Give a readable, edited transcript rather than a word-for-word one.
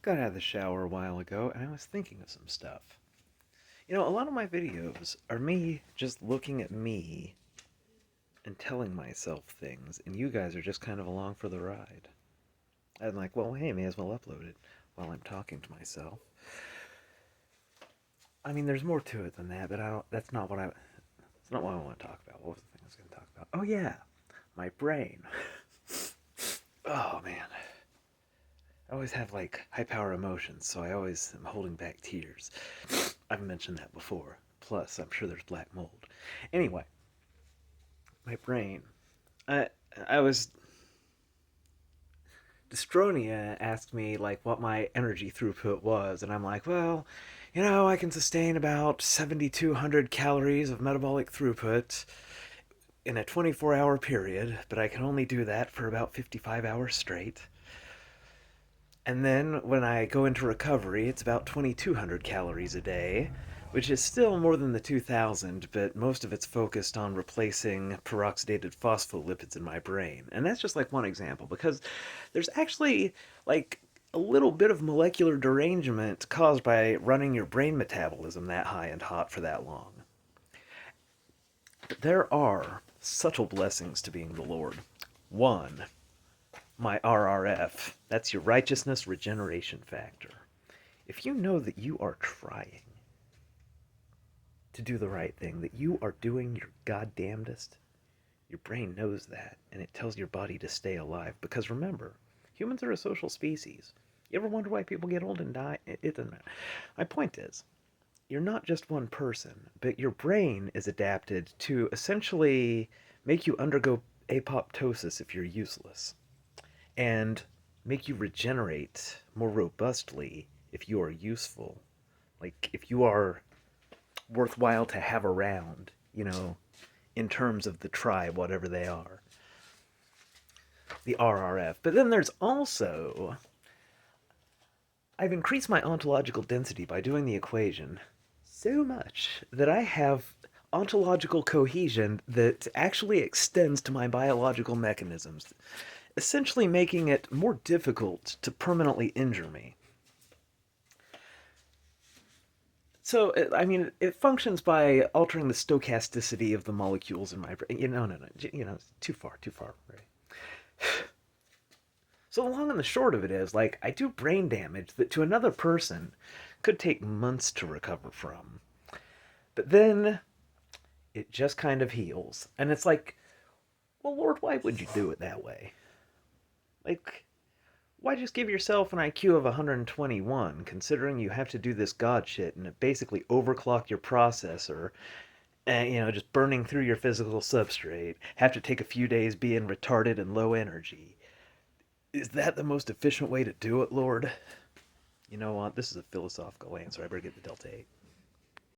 Got out of the shower a while ago and I was thinking of some stuff. A lot of my videos are me just looking at me and telling myself things, and you guys are just kind of along for the ride. I'm like, well, hey, may as well upload it while I'm talking to myself. I mean, there's more to it than that, but I don't. That's not what I want to talk about. What was the thing I was going to talk about? Oh yeah, my brain. Oh man, I always have like high power emotions, so I always am holding back tears. I've mentioned that before. Plus, I'm sure there's black mold. Anyway, my brain. I I was Destronia asked me like what my energy throughput was, and I'm like, well, I can sustain about 7,200 calories of metabolic throughput in a 24-hour period, but I can only do that for about 55 hours straight. And then when I go into recovery, it's about 2,200 calories a day, which is still more than the 2,000, but most of it's focused on replacing peroxidated phospholipids in my brain. And that's just like one example, because there's actually like a little bit of molecular derangement caused by running your brain metabolism that high and hot for that long. But there are subtle blessings to being the Lord. One, my RRF. That's your righteousness regeneration factor. If you know that you are trying to do the right thing, that you are doing your goddamnedest, your brain knows that, and it tells your body to stay alive. Because remember, humans are a social species. You ever wonder why people get old and die? It doesn't matter. My point is, you're not just one person, but your brain is adapted to essentially make you undergo apoptosis if you're useless, and make you regenerate more robustly if you are useful. Like, if you are worthwhile to have around, in terms of the tribe, whatever they are. The RRF. But then there's also. I've increased my ontological density by doing the equation so much that I have ontological cohesion that actually extends to my biological mechanisms, essentially making it more difficult to permanently injure me. So, I mean, it functions by altering the stochasticity of the molecules in my brain. No. It's too far, too far. Right? So, the long and the short of it is, like, I do brain damage that to another person could take months to recover from. But then it just kind of heals. And it's like, well, Lord, why would you do it that way? Like, why just give yourself an IQ of 121, considering you have to do this god shit and basically overclock your processor, and, just burning through your physical substrate, have to take a few days being retarded and low energy? Is that the most efficient way to do it, Lord? You know what? This is a philosophical answer. I better get the Delta 8.